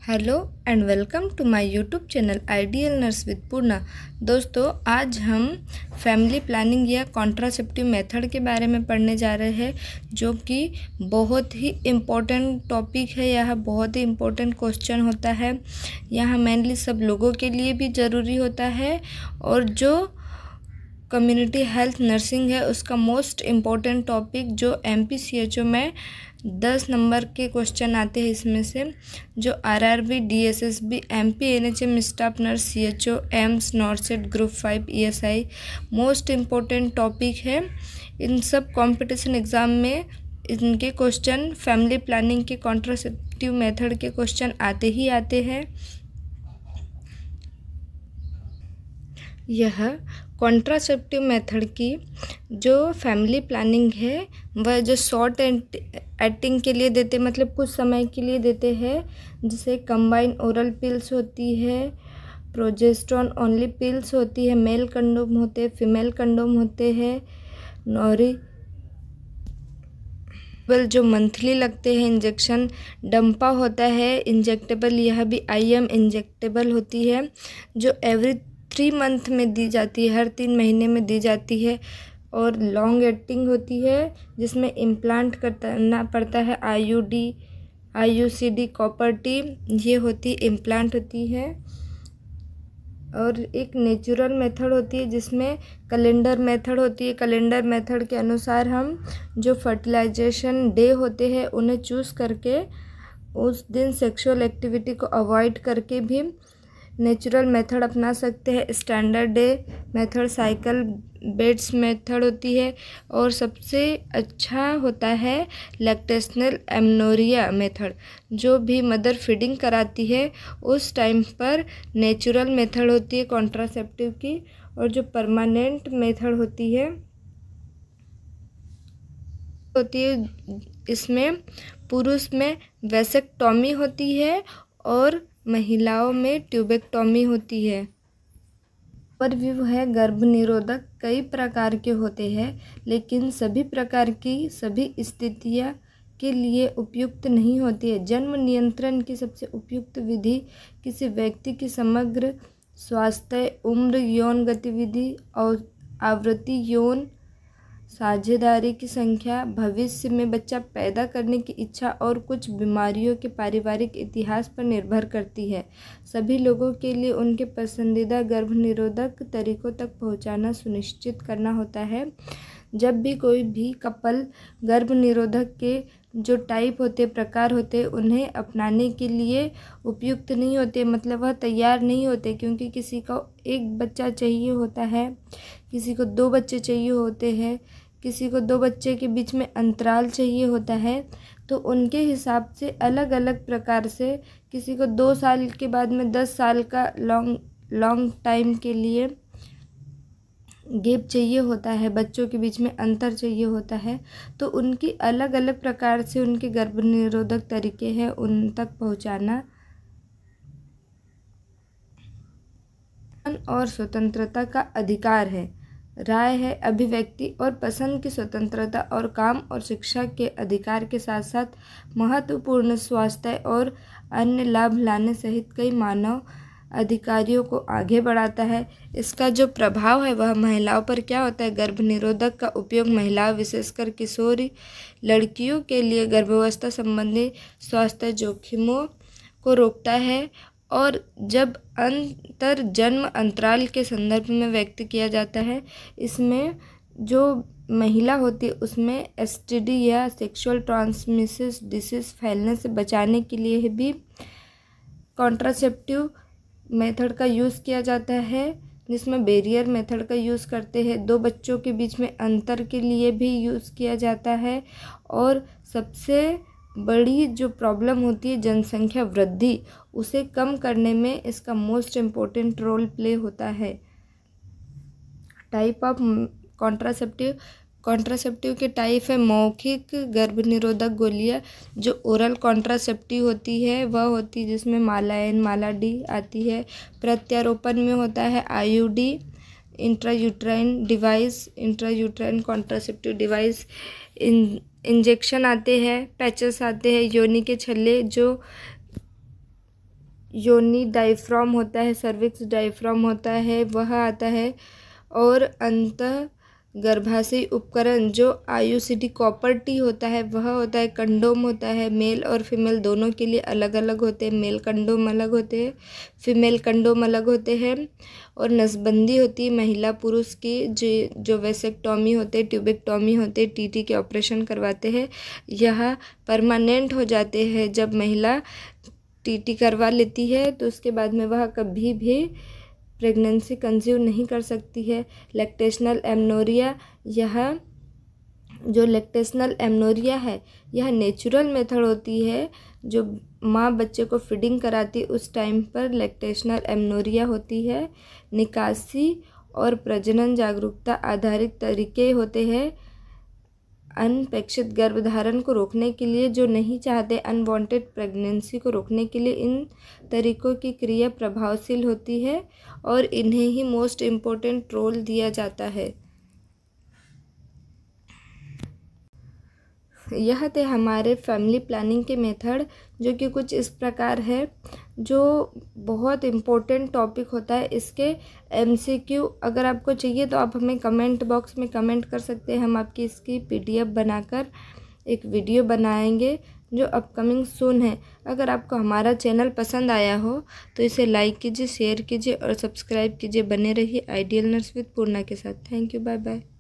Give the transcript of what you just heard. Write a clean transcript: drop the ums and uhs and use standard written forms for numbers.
Hello and welcome to my YouTube channel ideal nurse with Purna. दोस्तों, आज हम family planning या कॉन्ट्रासेप्टिव मेथड के बारे में पढ़ने जा रहे हैं, जो कि बहुत ही इम्पोर्टेंट टॉपिक है। यह बहुत ही इम्पोर्टेंट क्वेश्चन होता है। यह मेनली सब लोगों के लिए भी ज़रूरी होता है, और जो कम्युनिटी हेल्थ नर्सिंग है उसका मोस्ट इम्पॉर्टेंट टॉपिक जो MPCHO में 10 नंबर के क्वेश्चन आते हैं। इसमें से जो RRB, DSSB, MP, NHM staff nurse, CHO, AIIMS, नॉर्सेट, group 5, ESI most important topic है। इन सब कॉम्पिटिशन एग्ज़ाम में इनके क्वेश्चन, फैमिली प्लानिंग के कॉन्ट्रासेप्टिव मेथड के क्वेश्चन आते ही आते हैं। यह कॉन्ट्रासेप्टिव मेथड की जो फैमिली प्लानिंग है वह जो शॉर्ट एक्टिंग के लिए देते, मतलब कुछ समय के लिए देते हैं, जिसे कंबाइन ओरल पिल्स होती है, प्रोजेस्टेरोन ओनली पिल्स होती है, मेल कंडोम होते हैं, फीमेल कंडोम होते हैं, जो मंथली लगते हैं, इंजेक्शन डंपा होता है इंजेक्टेबल, यह भी IM इंजेक्टेबल होती है, जो एवरी 3 मंथ में दी जाती है, हर 3 महीने में दी जाती है, और लॉन्ग एक्टिंग होती है जिसमें इम्प्लांट करना पड़ता है। IUD, IUCD, कॉपर टी, ये होती इम्प्लांट होती है। और एक नेचुरल मेथड होती है जिसमें कैलेंडर मेथड होती है। कैलेंडर मेथड के अनुसार हम जो फर्टिलाइजेशन डे होते हैं उन्हें चूज़ करके उस दिन सेक्सुअल एक्टिविटी को अवॉइड करके भी नेचुरल मेथड अपना सकते हैं। Standard day method, cycle beds method होती है, और सबसे अच्छा होता है लैक्टेशनल एमनोरिया मेथड। जो भी मदर फीडिंग कराती है उस टाइम पर नेचुरल मेथड होती है कॉन्ट्रासेप्टिव की। और जो परमानेंट मेथड होती है इसमें पुरुष में वैसेक्टॉमी होती है और महिलाओं में ट्यूबेक्टॉमी होती है। ओवरव्यू है, गर्भ निरोधक कई प्रकार के होते हैं, लेकिन सभी प्रकार की सभी स्थितियां के लिए उपयुक्त नहीं होती है। जन्म नियंत्रण की सबसे उपयुक्त विधि किसी व्यक्ति की समग्र स्वास्थ्य, उम्र, यौन गतिविधि और आवृत्ति, यौन साझेदारी की संख्या, भविष्य में बच्चा पैदा करने की इच्छा और कुछ बीमारियों के पारिवारिक इतिहास पर निर्भर करती है। सभी लोगों के लिए उनके पसंदीदा गर्भ निरोधक तरीकों तक पहुंचाना सुनिश्चित करना होता है। जब भी कोई भी कपल गर्भ निरोधक के जो टाइप होते, प्रकार होते, उन्हें अपनाने के लिए उपयुक्त नहीं होते, मतलब वह तैयार नहीं होते, क्योंकि किसी को 1 बच्चा चाहिए होता है, किसी को 2 बच्चे चाहिए होते हैं, किसी को 2 बच्चे के बीच में अंतराल चाहिए होता है। तो उनके हिसाब से अलग अलग प्रकार से, किसी को 2 साल के बाद में 10 साल का लॉन्ग टाइम के लिए गैप चाहिए होता है, बच्चों के बीच में अंतर चाहिए होता है। तो उनकी अलग अलग प्रकार से उनके गर्भ निरोधक तरीके हैं, उन तक पहुंचाना। और स्वतंत्रता का अधिकार है, राय है, अभिव्यक्ति और पसंद की स्वतंत्रता और काम और शिक्षा के अधिकार के साथ साथ महत्वपूर्ण स्वास्थ्य और अन्य लाभ लाने सहित कई मानव अधिकारियों को आगे बढ़ाता है। इसका जो प्रभाव है वह महिलाओं पर क्या होता है? गर्भ निरोधक का उपयोग महिलाओं, विशेषकर किशोरी लड़कियों के लिए गर्भावस्था संबंधी स्वास्थ्य जोखिमों को रोकता है, और जब अंतर जन्म अंतराल के संदर्भ में व्यक्त किया जाता है, इसमें जो महिला होती है उसमें STD या सेक्सुअल ट्रांसमिशन डिसीज फैलने से बचाने के लिए भी कॉन्ट्रासेप्टिव मेथड का यूज़ किया जाता है, जिसमें बैरियर मेथड का यूज़ करते हैं। 2 बच्चों के बीच में अंतर के लिए भी यूज़ किया जाता है। और सबसे बड़ी जो प्रॉब्लम होती है जनसंख्या वृद्धि, उसे कम करने में इसका मोस्ट इम्पोर्टेंट रोल प्ले होता है। टाइप ऑफ कॉन्ट्रासेप्टिव के टाइप है मौखिक गर्भ निरोधक गोलियां। जो ओरल कॉन्ट्रासेप्टिव होती है वह होती है जिसमें माला N, माला D आती है। प्रत्यारोपण में होता है IUD, intrauterine device, intrauterine contraceptive device. Injection आते हैं, पैचेस आते हैं, योनि के छल्ले जो योनि डायफ्राम होता है, सर्विक्स डायफ्राम होता है वह आता है। और अंतः गर्भाशयी उपकरण जो IUCD कॉपर टी होता है वह होता है। कंडोम होता है, मेल और फीमेल दोनों के लिए अलग अलग होते हैं। मेल कंडोम अलग होते हैं, फीमेल कंडोम अलग होते हैं। और नसबंदी होती है महिला पुरुष की, जो वेसेक्टॉमी होते हैं, ट्यूबेक्टॉमी होते हैं, TT के ऑपरेशन करवाते हैं। यह परमानेंट हो जाते हैं जब महिला TT करवा लेती है, तो उसके बाद में वह कभी भी प्रेगनेंसी कंसीव नहीं कर सकती है। लैक्टेशनल एमनोरिया, यह जो लैक्टेशनल एमनोरिया है यह नेचुरल मेथड होती है। जो माँ बच्चे को फीडिंग कराती उस टाइम पर लैक्टेशनल एमनोरिया होती है। निकासी और प्रजनन जागरूकता आधारित तरीके होते हैं। अनपेक्षित गर्भधारण को रोकने के लिए, जो नहीं चाहते अनवांटेड प्रेगनेंसी को रोकने के लिए इन तरीकों की क्रिया प्रभावशील होती है और इन्हें ही मोस्ट इम्पोर्टेंट रोल दिया जाता है। यह थे हमारे फैमिली प्लानिंग के मेथड, जो कि कुछ इस प्रकार है, जो बहुत इम्पोर्टेंट टॉपिक होता है। इसके MCQ अगर आपको चाहिए तो आप हमें कमेंट बॉक्स में कमेंट कर सकते हैं। हम आपकी इसकी PDF बनाकर एक वीडियो बनाएंगे जो अपकमिंग सून है। अगर आपको हमारा चैनल पसंद आया हो तो इसे लाइक कीजिए, शेयर कीजिए और सब्सक्राइब कीजिए। बने रहिए आइडियल नर्स विद पूर्णा के साथ। Thank you, bye bye.